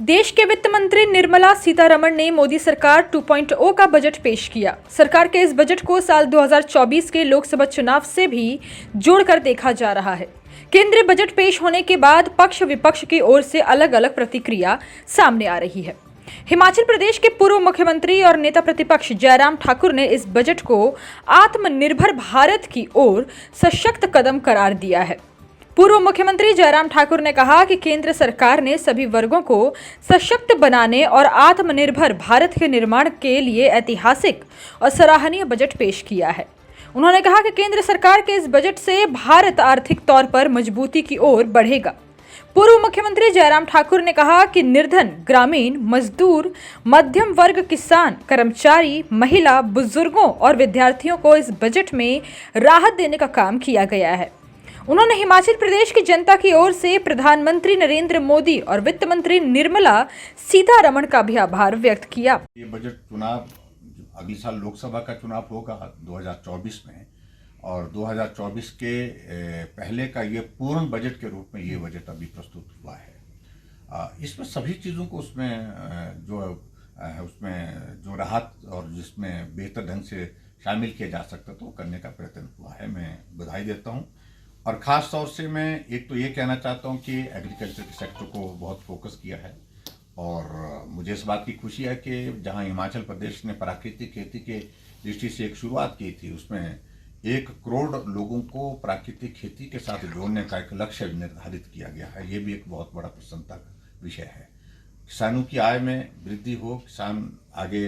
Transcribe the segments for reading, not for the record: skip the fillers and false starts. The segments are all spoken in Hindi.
देश के वित्त मंत्री निर्मला सीतारमण ने मोदी सरकार 2.0 का बजट पेश किया। सरकार के इस बजट को साल 2024 के लोकसभा चुनाव से भी जोड़कर देखा जा रहा है। केंद्रीय बजट पेश होने के बाद पक्ष विपक्ष की ओर से अलग अलग प्रतिक्रिया सामने आ रही है। हिमाचल प्रदेश के पूर्व मुख्यमंत्री और नेता प्रतिपक्ष जयराम ठाकुर ने इस बजट को आत्मनिर्भर भारत की ओर सशक्त कदम करार दिया है। पूर्व मुख्यमंत्री जयराम ठाकुर ने कहा कि केंद्र सरकार ने सभी वर्गों को सशक्त बनाने और आत्मनिर्भर भारत के निर्माण के लिए ऐतिहासिक और सराहनीय बजट पेश किया है। उन्होंने कहा कि केंद्र सरकार के इस बजट से भारत आर्थिक तौर पर मजबूती की ओर बढ़ेगा। पूर्व मुख्यमंत्री जयराम ठाकुर ने कहा कि निर्धन, ग्रामीण, मजदूर, मध्यम वर्ग, किसान, कर्मचारी, महिला, बुजुर्गों और विद्यार्थियों को इस बजट में राहत देने का काम किया गया है। उन्होंने हिमाचल प्रदेश की जनता की ओर से प्रधानमंत्री नरेंद्र मोदी और वित्त मंत्री निर्मला सीतारमण का भी आभार व्यक्त किया। ये बजट चुनाव अगले साल लोकसभा का चुनाव होगा 2024 में, और 2024 के पहले का ये पूर्ण बजट के रूप में ये बजट अभी प्रस्तुत हुआ है। इसमें सभी चीज़ों को उसमें जो राहत और जिसमें बेहतर ढंग से शामिल किया जा सकता तो करने का प्रयत्न हुआ है। मैं बधाई देता हूँ। और ख़ास तौर से मैं एक तो ये कहना चाहता हूँ कि एग्रीकल्चर के सेक्टर को बहुत फोकस किया है, और मुझे इस बात की खुशी है कि जहाँ हिमाचल प्रदेश ने प्राकृतिक खेती के दृष्टि से एक शुरुआत की थी, उसमें 1 करोड़ लोगों को प्राकृतिक खेती के साथ जोड़ने का एक लक्ष्य निर्धारित किया गया है। ये भी एक बहुत बड़ा प्रसन्नता का विषय है। किसानों की आय में वृद्धि हो, किसान आगे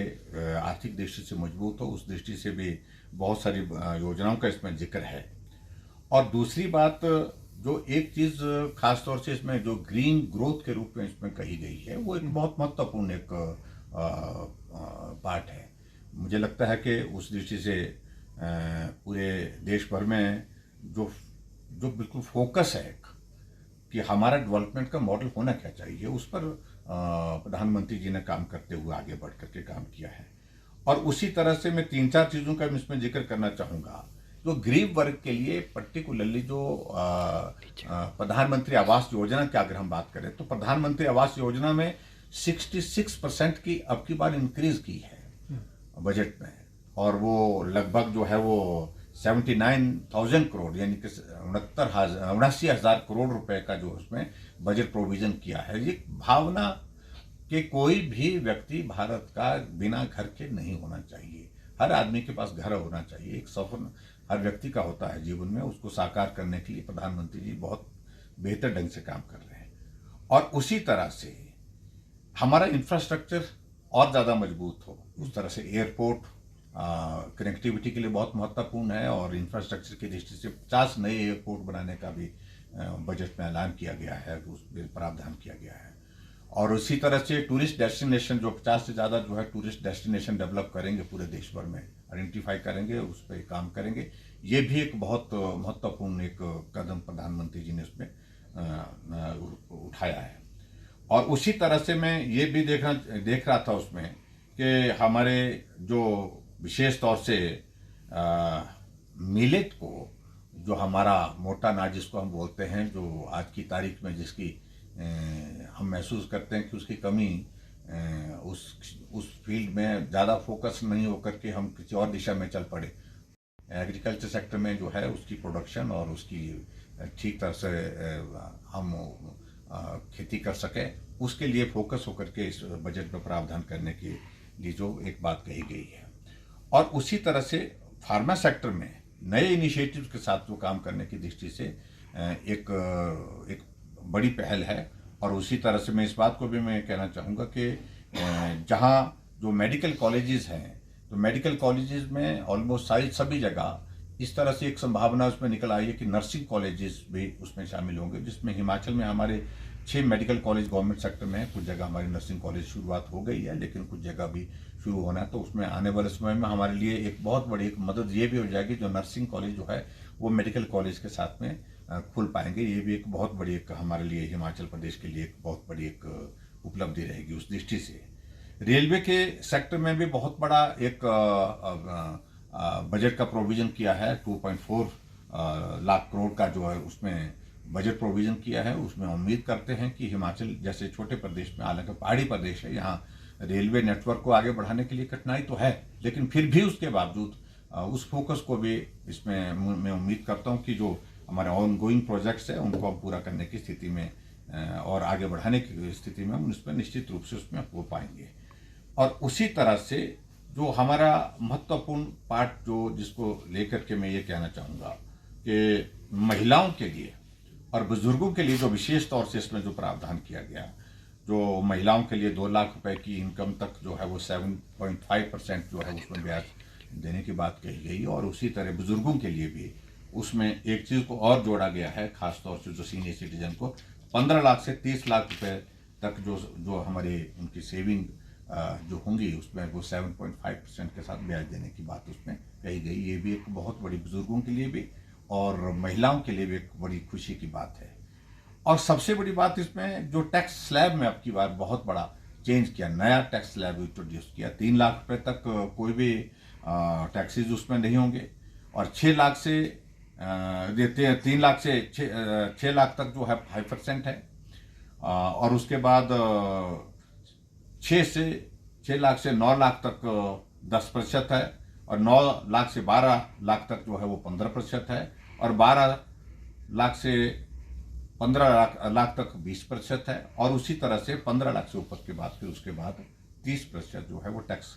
आर्थिक दृष्टि से मजबूत हो, उस दृष्टि से भी बहुत सारी योजनाओं का इसमें जिक्र है। और दूसरी बात, जो एक चीज़ खास तौर से इसमें जो ग्रीन ग्रोथ के रूप में इसमें कही गई है, वो एक बहुत महत्वपूर्ण एक पार्ट है। मुझे लगता है कि उस दृष्टि से पूरे देश भर में जो बिल्कुल फोकस है कि हमारा डेवलपमेंट का मॉडल होना क्या चाहिए, उस पर प्रधानमंत्री जी ने काम करते हुए आगे बढ़ करके काम किया है। और उसी तरह से मैं 3-4 चीज़ों का इसमें जिक्र करना चाहूँगा। जो गरीब वर्ग के लिए पर्टिकुलरली जो प्रधानमंत्री आवास योजना की अगर हम बात करें, तो प्रधानमंत्री आवास योजना में 66% की अब की बार इंक्रीज की है बजट में, और वो लगभग जो है वो 79,000 करोड़ यानी कि 79,000 करोड़ रुपए का जो उसमें बजट प्रोविजन किया है। ये भावना कि कोई भी व्यक्ति भारत का बिना घर के नहीं होना चाहिए। हर आदमी के पास घर होना चाहिए। एक सपना हर व्यक्ति का होता है जीवन में, उसको साकार करने के लिए प्रधानमंत्री जी बहुत बेहतर ढंग से काम कर रहे हैं। और उसी तरह से हमारा इंफ्रास्ट्रक्चर और ज़्यादा मजबूत हो, उस तरह से एयरपोर्ट कनेक्टिविटी के लिए बहुत महत्वपूर्ण है, और इंफ्रास्ट्रक्चर की दृष्टि से 50 नए एयरपोर्ट बनाने का भी बजट में ऐलान किया गया है, उसमें प्रावधान किया गया है। और उसी तरह से टूरिस्ट डेस्टिनेशन, जो 50 से ज़्यादा जो है टूरिस्ट डेस्टिनेशन डेवलप करेंगे पूरे देश भर में, आइडेंटिफाई करेंगे, उस पर काम करेंगे। ये भी एक बहुत महत्वपूर्ण एक कदम प्रधानमंत्री जी ने उसमें उठाया है। और उसी तरह से मैं ये भी देख रहा था उसमें कि हमारे जो विशेष तौर से मिलेट को, जो हमारा मोटा अनाज जिसको हम बोलते हैं, जो आज की तारीख में जिसकी हम महसूस करते हैं कि उसकी कमी उस फील्ड में ज़्यादा फोकस नहीं होकर के हम किसी और दिशा में चल पड़े। एग्रीकल्चर सेक्टर में जो है उसकी प्रोडक्शन और उसकी ठीक तरह से हम खेती कर सकें, उसके लिए फोकस होकर के इस बजट में प्रावधान करने के लिए जो एक बात कही गई है। और उसी तरह से फार्मा सेक्टर में नए इनिशिएटिव्स के साथ जो काम करने की दृष्टि से एक बड़ी पहल है। और उसी तरह से मैं इस बात को भी मैं कहना चाहूँगा कि जहाँ जो मेडिकल कॉलेजेस हैं, तो मेडिकल कॉलेजेस में ऑलमोस्ट सभी जगह इस तरह से एक संभावना उसमें निकल आई है कि नर्सिंग कॉलेजेस भी उसमें शामिल होंगे, जिसमें हिमाचल में हमारे 6 मेडिकल कॉलेज गवर्नमेंट सेक्टर में है। कुछ जगह हमारी नर्सिंग कॉलेज शुरुआत हो गई है, लेकिन कुछ जगह भी शुरू होना है। तो उसमें आने वाले समय में हमारे लिए एक बहुत बड़ी एक मदद ये भी हो जाएगी, जो नर्सिंग कॉलेज जो है वो मेडिकल कॉलेज के साथ में खुल पाएंगे। ये भी एक बहुत बड़ी एक हमारे लिए हिमाचल प्रदेश के लिए एक बहुत बड़ी एक उपलब्धि रहेगी। उस दृष्टि से रेलवे के सेक्टर में भी बहुत बड़ा एक बजट का प्रोविजन किया है। 2.4 लाख करोड़ का जो है उसमें बजट प्रोविज़न किया है, उसमें उम्मीद करते हैं कि हिमाचल जैसे छोटे प्रदेश में, हालांकि पहाड़ी प्रदेश है, यहाँ रेलवे नेटवर्क को आगे बढ़ाने के लिए कठिनाई तो है, लेकिन फिर भी उसके बावजूद उस फोकस को भी इसमें मैं उम्मीद करता हूँ कि जो हमारे ऑन गोइंग प्रोजेक्ट्स है उनको हम पूरा करने की स्थिति में और आगे बढ़ाने की स्थिति में हम उसमें निश्चित रूप से उसमें हो पाएंगे। और उसी तरह से जो हमारा महत्वपूर्ण पार्ट जो जिसको लेकर के मैं ये कहना चाहूँगा कि महिलाओं के लिए और बुजुर्गों के लिए जो विशेष तौर से इसमें जो प्रावधान किया गया, जो महिलाओं के लिए 2 लाख रुपए की इनकम तक जो है वो 7.5% जो है उसमें ब्याज देने की बात कही गई, और उसी तरह बुजुर्गों के लिए भी उसमें एक चीज़ को और जोड़ा गया है, खास तौर से जो सीनियर सिटीजन को 15 लाख से 30 लाख रुपए तक जो हमारे उनकी सेविंग जो होंगी उसमें वो 7.5% के साथ ब्याज देने की बात उसमें कही गई। ये भी एक बहुत बड़ी बुजुर्गों के लिए भी और महिलाओं के लिए भी एक बड़ी खुशी की बात है। और सबसे बड़ी बात इसमें जो टैक्स स्लैब में अब की बार बहुत बड़ा चेंज किया, नया टैक्स स्लैब इंट्रोड्यूस किया। 3 लाख रुपए तक कोई भी टैक्सेज उसमें नहीं होंगे, और 6 लाख से 3 लाख से 6 लाख तक जो है 5% है, और उसके बाद 6 लाख से 9 लाख तक 10% है, और 9 लाख से 12 लाख तक जो है वो 15% है, और 12 लाख से 15 लाख तक 20% है, और उसी तरह से 15 लाख से ऊपर के बाद फिर उसके बाद 30% जो है वो टैक्स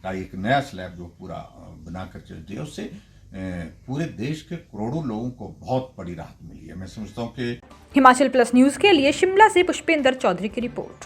का एक नया स्लैब जो पूरा बनाकर चलती है। उससे पूरे देश के करोड़ों लोगों को बहुत बड़ी राहत मिली है। मैं समझता हूँ कि हिमाचल प्लस न्यूज के लिए शिमला से पुष्पेंद्र चौधरी की रिपोर्ट।